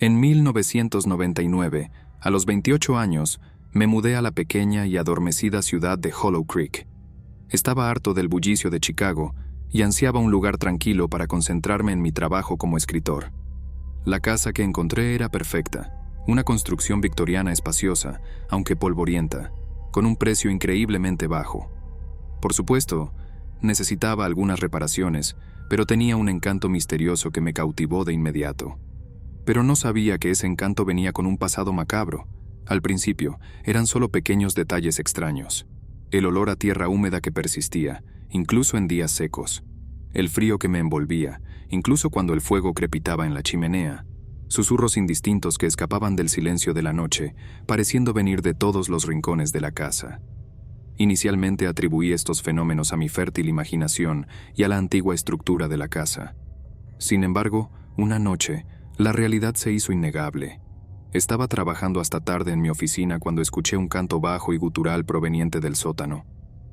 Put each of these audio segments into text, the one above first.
En 1999, a los 28 años, me mudé a la pequeña y adormecida ciudad de Hollow Creek. Estaba harto del bullicio de Chicago y ansiaba un lugar tranquilo para concentrarme en mi trabajo como escritor. La casa que encontré era perfecta, una construcción victoriana espaciosa, aunque polvorienta, con un precio increíblemente bajo. Por supuesto, necesitaba algunas reparaciones, pero tenía un encanto misterioso que me cautivó de inmediato. Pero no sabía que ese encanto venía con un pasado macabro. Al principio, eran solo pequeños detalles extraños. El olor a tierra húmeda que persistía, incluso en días secos. El frío que me envolvía, incluso cuando el fuego crepitaba en la chimenea. Susurros indistintos que escapaban del silencio de la noche, pareciendo venir de todos los rincones de la casa. Inicialmente atribuí estos fenómenos a mi fértil imaginación y a la antigua estructura de la casa. Sin embargo, una noche, la realidad se hizo innegable. Estaba trabajando hasta tarde en mi oficina cuando escuché un canto bajo y gutural proveniente del sótano.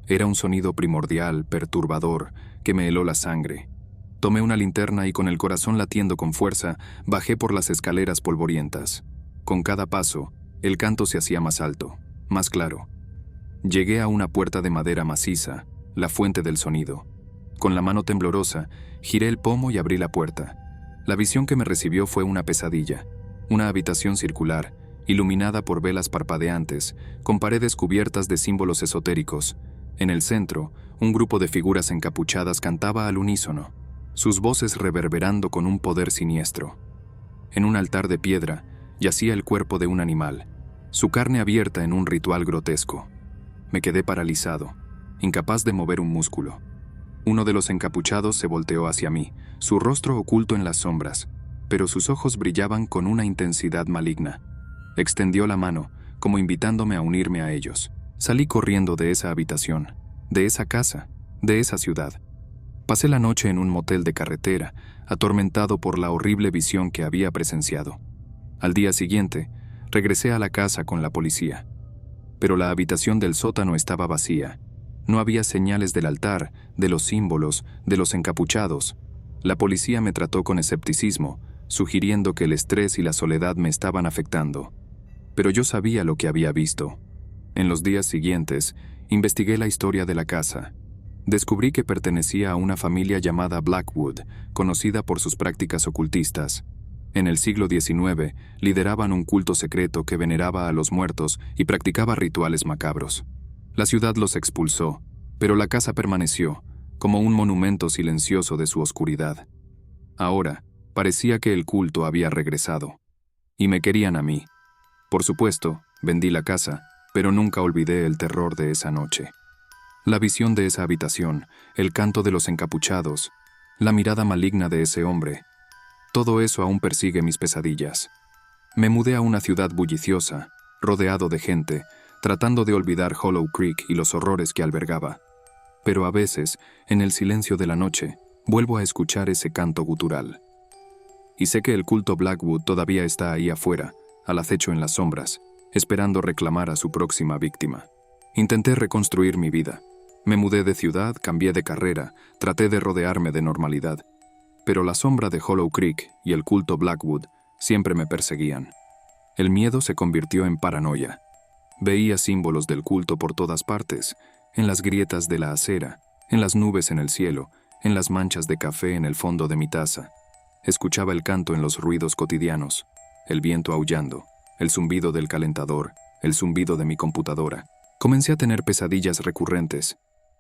Era un sonido primordial, perturbador, que me heló la sangre. Tomé una linterna y con el corazón latiendo con fuerza, bajé por las escaleras polvorientas. Con cada paso, el canto se hacía más alto, más claro. Llegué a una puerta de madera maciza, la fuente del sonido. Con la mano temblorosa, giré el pomo y abrí la puerta. La visión que me recibió fue una pesadilla. Una habitación circular, iluminada por velas parpadeantes, con paredes cubiertas de símbolos esotéricos. En el centro, un grupo de figuras encapuchadas cantaba al unísono, sus voces reverberando con un poder siniestro. En un altar de piedra, yacía el cuerpo de un animal, su carne abierta en un ritual grotesco. Me quedé paralizado, incapaz de mover un músculo. Uno de los encapuchados se volteó hacia mí, su rostro oculto en las sombras, pero sus ojos brillaban con una intensidad maligna. Extendió la mano, como invitándome a unirme a ellos. Salí corriendo de esa habitación, de esa casa, de esa ciudad. Pasé la noche en un motel de carretera, atormentado por la horrible visión que había presenciado. Al día siguiente, regresé a la casa con la policía. Pero la habitación del sótano estaba vacía. No había señales del altar, de los símbolos, de los encapuchados. La policía me trató con escepticismo, sugiriendo que el estrés y la soledad me estaban afectando. Pero yo sabía lo que había visto. En los días siguientes, investigué la historia de la casa. Descubrí que pertenecía a una familia llamada Blackwood, conocida por sus prácticas ocultistas. En el siglo XIX, lideraban un culto secreto que veneraba a los muertos y practicaba rituales macabros. La ciudad los expulsó, pero la casa permaneció, como un monumento silencioso de su oscuridad. Ahora, parecía que el culto había regresado. Y me querían a mí. Por supuesto, vendí la casa, pero nunca olvidé el terror de esa noche. La visión de esa habitación, el canto de los encapuchados, la mirada maligna de ese hombre, todo eso aún persigue mis pesadillas. Me mudé a una ciudad bulliciosa, rodeado de gente, tratando de olvidar Hollow Creek y los horrores que albergaba. Pero a veces, en el silencio de la noche, vuelvo a escuchar ese canto gutural. Y sé que el culto Blackwood todavía está ahí afuera, al acecho en las sombras, esperando reclamar a su próxima víctima. Intenté reconstruir mi vida. Me mudé de ciudad, cambié de carrera, traté de rodearme de normalidad. Pero la sombra de Hollow Creek y el culto Blackwood siempre me perseguían. El miedo se convirtió en paranoia. Veía símbolos del culto por todas partes, en las grietas de la acera, en las nubes en el cielo, en las manchas de café en el fondo de mi taza. Escuchaba el canto en los ruidos cotidianos, el viento aullando, el zumbido del calentador, el zumbido de mi computadora. Comencé a tener pesadillas recurrentes.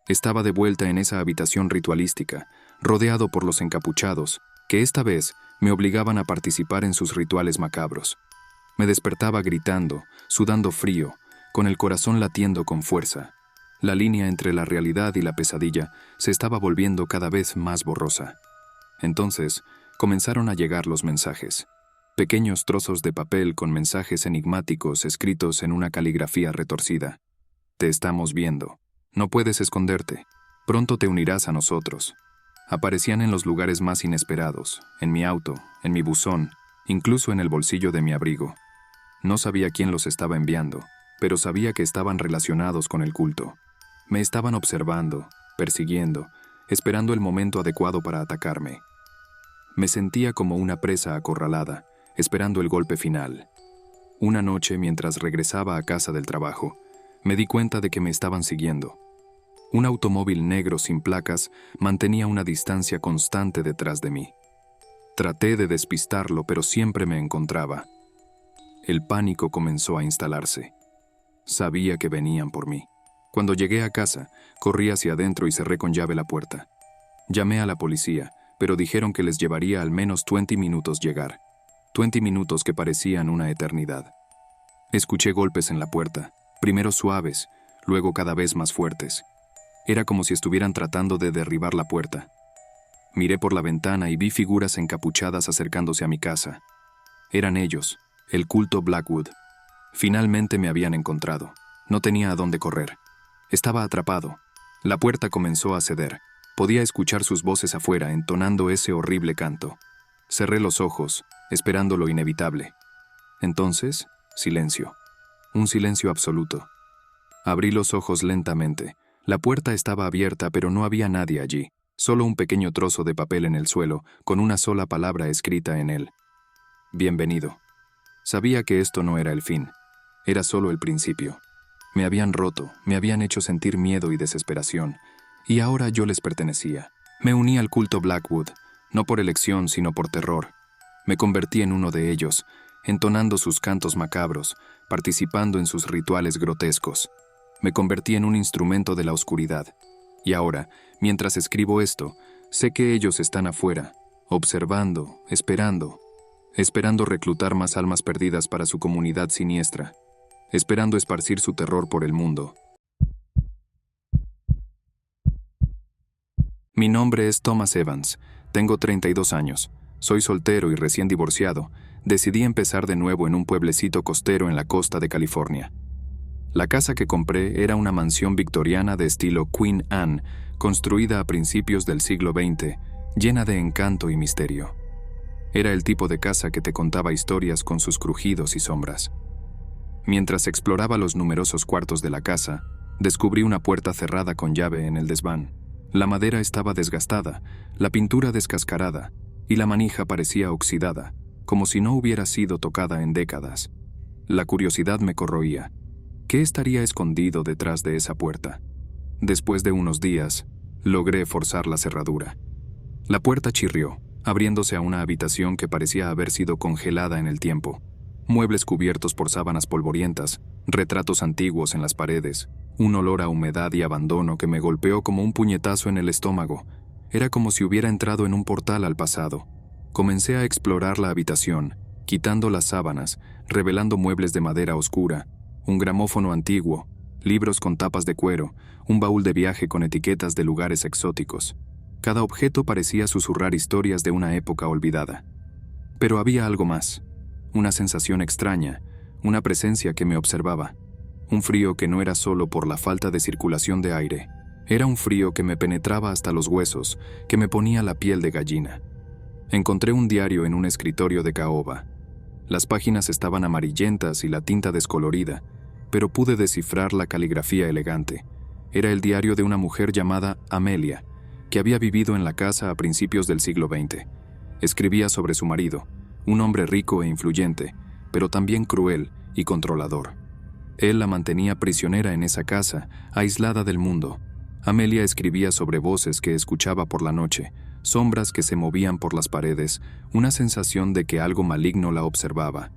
Estaba de vuelta en esa habitación ritualística, rodeado por los encapuchados, que esta vez me obligaban a participar en sus rituales macabros. Me despertaba gritando, sudando frío, con el corazón latiendo con fuerza. La línea entre la realidad y la pesadilla se estaba volviendo cada vez más borrosa. Entonces, comenzaron a llegar los mensajes. Pequeños trozos de papel con mensajes enigmáticos escritos en una caligrafía retorcida. Te estamos viendo. No puedes esconderte. Pronto te unirás a nosotros. Aparecían en los lugares más inesperados, en mi auto, en mi buzón, incluso en el bolsillo de mi abrigo. No sabía quién los estaba enviando, pero sabía que estaban relacionados con el culto. Me estaban observando, persiguiendo, esperando el momento adecuado para atacarme. Me sentía como una presa acorralada, esperando el golpe final. Una noche, mientras regresaba a casa del trabajo, me di cuenta de que me estaban siguiendo. Un automóvil negro sin placas mantenía una distancia constante detrás de mí. Traté de despistarlo, pero siempre me encontraba. El pánico comenzó a instalarse. Sabía que venían por mí. Cuando llegué a casa, corrí hacia adentro y cerré con llave la puerta. Llamé a la policía, pero dijeron que les llevaría al menos 20 minutos llegar. 20 minutos que parecían una eternidad. Escuché golpes en la puerta, primero suaves, luego cada vez más fuertes. Era como si estuvieran tratando de derribar la puerta. Miré por la ventana y vi figuras encapuchadas acercándose a mi casa. Eran ellos, el culto Blackwood. Finalmente me habían encontrado. No tenía a dónde correr. Estaba atrapado. La puerta comenzó a ceder. Podía escuchar sus voces afuera entonando ese horrible canto. Cerré los ojos, esperando lo inevitable. Entonces, silencio. Un silencio absoluto. Abrí los ojos lentamente. La puerta estaba abierta, pero no había nadie allí. Solo un pequeño trozo de papel en el suelo, con una sola palabra escrita en él. Bienvenido. Sabía que esto no era el fin. Era solo el principio. Me habían roto, me habían hecho sentir miedo y desesperación. Y ahora yo les pertenecía. Me uní al culto Blackwood, no por elección, sino por terror. Me convertí en uno de ellos, entonando sus cantos macabros, participando en sus rituales grotescos. Me convertí en un instrumento de la oscuridad. Y ahora, mientras escribo esto, sé que ellos están afuera, observando, esperando reclutar más almas perdidas para su comunidad siniestra, esperando esparcir su terror por el mundo. Mi nombre es Thomas Evans, tengo 32 años, soy soltero y recién divorciado. Decidí empezar de nuevo en un pueblecito costero en la costa de California. La casa que compré era una mansión victoriana de estilo Queen Anne, construida a principios del siglo XX, llena de encanto y misterio. Era el tipo de casa que te contaba historias con sus crujidos y sombras. Mientras exploraba los numerosos cuartos de la casa, descubrí una puerta cerrada con llave en el desván. La madera estaba desgastada, la pintura descascarada, y la manija parecía oxidada, como si no hubiera sido tocada en décadas. La curiosidad me corroía. ¿Qué estaría escondido detrás de esa puerta? Después de unos días, logré forzar la cerradura. La puerta chirrió, abriéndose a una habitación que parecía haber sido congelada en el tiempo. Muebles cubiertos por sábanas polvorientas, retratos antiguos en las paredes, un olor a humedad y abandono que me golpeó como un puñetazo en el estómago. Era como si hubiera entrado en un portal al pasado. Comencé a explorar la habitación, quitando las sábanas, revelando muebles de madera oscura, un gramófono antiguo, libros con tapas de cuero, un baúl de viaje con etiquetas de lugares exóticos. Cada objeto parecía susurrar historias de una época olvidada. Pero había algo más, una sensación extraña, una presencia que me observaba. Un frío que no era solo por la falta de circulación de aire, era un frío que me penetraba hasta los huesos, que me ponía la piel de gallina. Encontré un diario en un escritorio de caoba. Las páginas estaban amarillentas y la tinta descolorida, pero pude descifrar la caligrafía elegante. Era el diario de una mujer llamada Amelia, que había vivido en la casa a principios del siglo XX. Escribía sobre su marido, un hombre rico e influyente, pero también cruel y controlador. Él la mantenía prisionera en esa casa, aislada del mundo. Amelia escribía sobre voces que escuchaba por la noche, sombras que se movían por las paredes, una sensación de que algo maligno la observaba.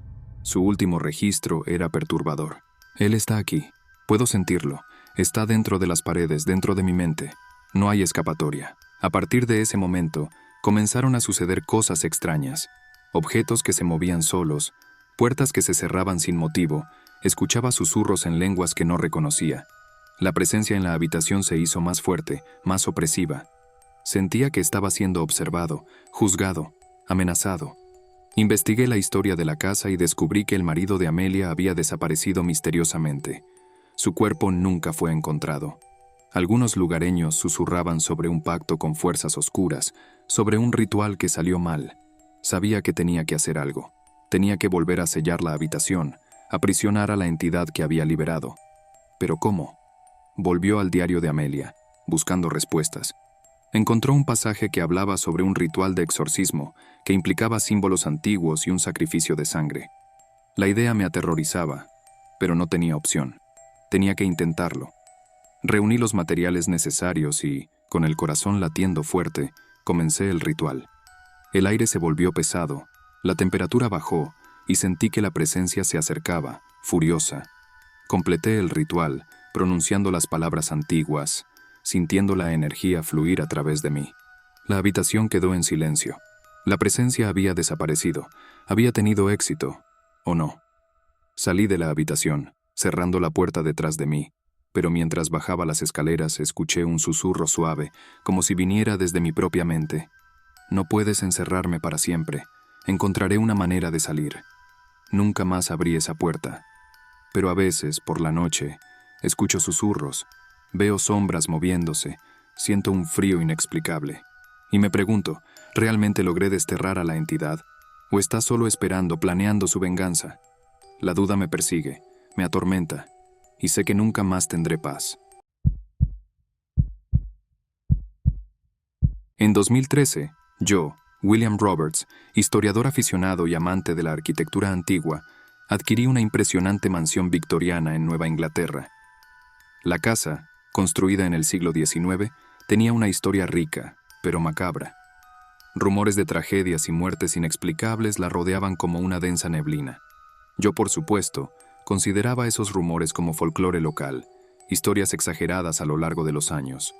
Su último registro era perturbador. Él está aquí. Puedo sentirlo. Está dentro de las paredes, dentro de mi mente. No hay escapatoria. A partir de ese momento, comenzaron a suceder cosas extrañas. Objetos que se movían solos, puertas que se cerraban sin motivo. Escuchaba susurros en lenguas que no reconocía. La presencia en la habitación se hizo más fuerte, más opresiva. Sentía que estaba siendo observado, juzgado, amenazado. Investigué la historia de la casa y descubrí que el marido de Amelia había desaparecido misteriosamente. Su cuerpo nunca fue encontrado. Algunos lugareños susurraban sobre un pacto con fuerzas oscuras, sobre un ritual que salió mal. Sabía que tenía que hacer algo. Tenía que volver a sellar la habitación, aprisionar a la entidad que había liberado. ¿Pero cómo? Volvió al diario de Amelia, buscando respuestas. Encontró un pasaje que hablaba sobre un ritual de exorcismo que implicaba símbolos antiguos y un sacrificio de sangre. La idea me aterrorizaba, pero no tenía opción. Tenía que intentarlo. Reuní los materiales necesarios y, con el corazón latiendo fuerte, comencé el ritual. El aire se volvió pesado, la temperatura bajó y sentí que la presencia se acercaba, furiosa. Completé el ritual, pronunciando las palabras antiguas, sintiendo la energía fluir a través de mí. La habitación quedó en silencio. La presencia había desaparecido. Había tenido éxito, ¿o no? Salí de la habitación, cerrando la puerta detrás de mí, pero mientras bajaba las escaleras escuché un susurro suave, como si viniera desde mi propia mente. No puedes encerrarme para siempre. Encontraré una manera de salir. Nunca más abrí esa puerta. Pero a veces, por la noche, escucho susurros, veo sombras moviéndose, siento un frío inexplicable. Y me pregunto, ¿realmente logré desterrar a la entidad? ¿O está solo esperando, planeando su venganza? La duda me persigue, me atormenta, y sé que nunca más tendré paz. En 2013, yo, William Roberts, historiador aficionado y amante de la arquitectura antigua, adquirí una impresionante mansión victoriana en Nueva Inglaterra. La casa, construida en el siglo XIX, tenía una historia rica, pero macabra. Rumores de tragedias y muertes inexplicables la rodeaban como una densa neblina. Yo, por supuesto, consideraba esos rumores como folclore local, historias exageradas a lo largo de los años.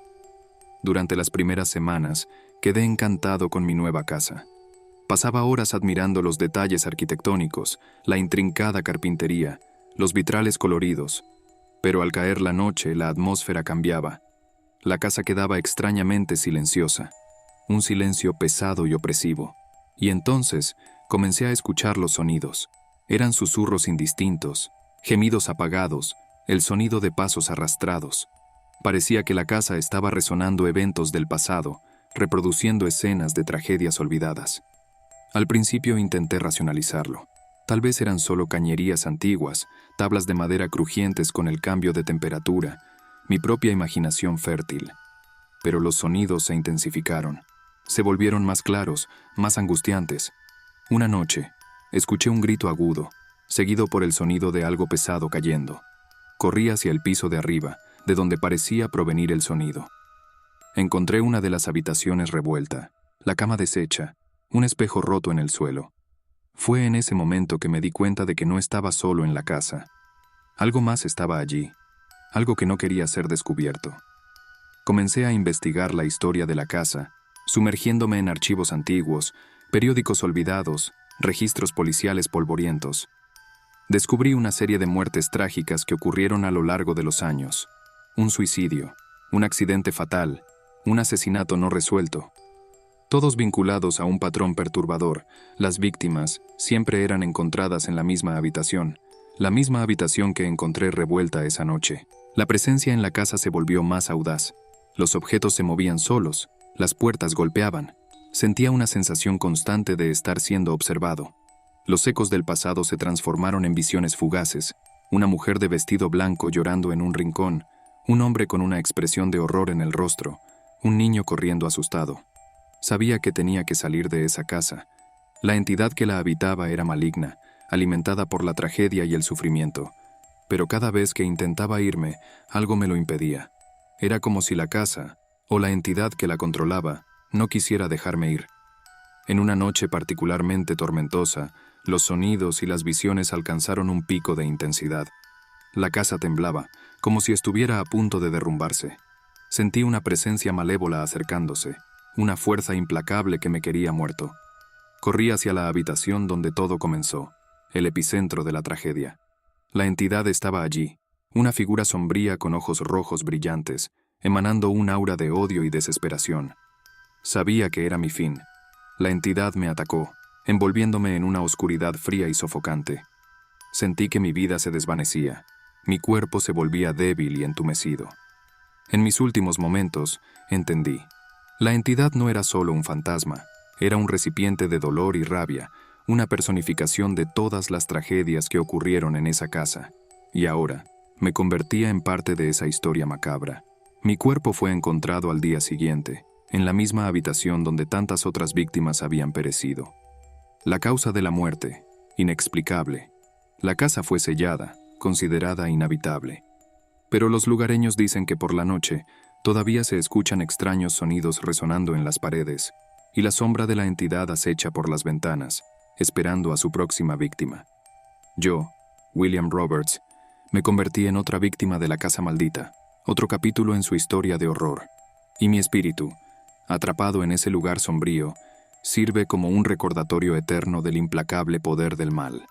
Durante las primeras semanas, quedé encantado con mi nueva casa. Pasaba horas admirando los detalles arquitectónicos, la intrincada carpintería, los vitrales coloridos. Pero al caer la noche, la atmósfera cambiaba. La casa quedaba extrañamente silenciosa, un silencio pesado y opresivo. Y entonces comencé a escuchar los sonidos. Eran susurros indistintos, gemidos apagados, el sonido de pasos arrastrados. Parecía que la casa estaba resonando eventos del pasado, reproduciendo escenas de tragedias olvidadas. Al principio intenté racionalizarlo. Tal vez eran solo cañerías antiguas, tablas de madera crujientes con el cambio de temperatura, mi propia imaginación fértil. Pero los sonidos se intensificaron. Se volvieron más claros, más angustiantes. Una noche, escuché un grito agudo, seguido por el sonido de algo pesado cayendo. Corrí hacia el piso de arriba, de donde parecía provenir el sonido. Encontré una de las habitaciones revuelta, la cama deshecha, un espejo roto en el suelo. Fue en ese momento que me di cuenta de que no estaba solo en la casa. Algo más estaba allí, algo que no quería ser descubierto. Comencé a investigar la historia de la casa, sumergiéndome en archivos antiguos, periódicos olvidados, registros policiales polvorientos. Descubrí una serie de muertes trágicas que ocurrieron a lo largo de los años. Un suicidio, un accidente fatal, un asesinato no resuelto. Todos vinculados a un patrón perturbador, las víctimas siempre eran encontradas en la misma habitación que encontré revuelta esa noche. La presencia en la casa se volvió más audaz. Los objetos se movían solos, las puertas golpeaban. Sentía una sensación constante de estar siendo observado. Los ecos del pasado se transformaron en visiones fugaces. Una mujer de vestido blanco llorando en un rincón, un hombre con una expresión de horror en el rostro, un niño corriendo asustado. Sabía que tenía que salir de esa casa. La entidad que la habitaba era maligna, alimentada por la tragedia y el sufrimiento. Pero cada vez que intentaba irme, algo me lo impedía. Era como si la casa, o la entidad que la controlaba, no quisiera dejarme ir. En una noche particularmente tormentosa, los sonidos y las visiones alcanzaron un pico de intensidad. La casa temblaba, como si estuviera a punto de derrumbarse. Sentí una presencia malévola acercándose, una fuerza implacable que me quería muerto. Corrí hacia la habitación donde todo comenzó, el epicentro de la tragedia. La entidad estaba allí, una figura sombría con ojos rojos brillantes, emanando un aura de odio y desesperación. Sabía que era mi fin. La entidad me atacó, envolviéndome en una oscuridad fría y sofocante. Sentí que mi vida se desvanecía. Mi cuerpo se volvía débil y entumecido. En mis últimos momentos, entendí. La entidad no era solo un fantasma, era un recipiente de dolor y rabia, una personificación de todas las tragedias que ocurrieron en esa casa. Y ahora, me convertía en parte de esa historia macabra. Mi cuerpo fue encontrado al día siguiente, en la misma habitación donde tantas otras víctimas habían perecido. La causa de la muerte, inexplicable. La casa fue sellada, considerada inhabitable. Pero los lugareños dicen que por la noche todavía se escuchan extraños sonidos resonando en las paredes, y la sombra de la entidad acecha por las ventanas, esperando a su próxima víctima. Yo, William Roberts, me convertí en otra víctima de la casa maldita, otro capítulo en su historia de horror, y mi espíritu, atrapado en ese lugar sombrío, sirve como un recordatorio eterno del implacable poder del mal.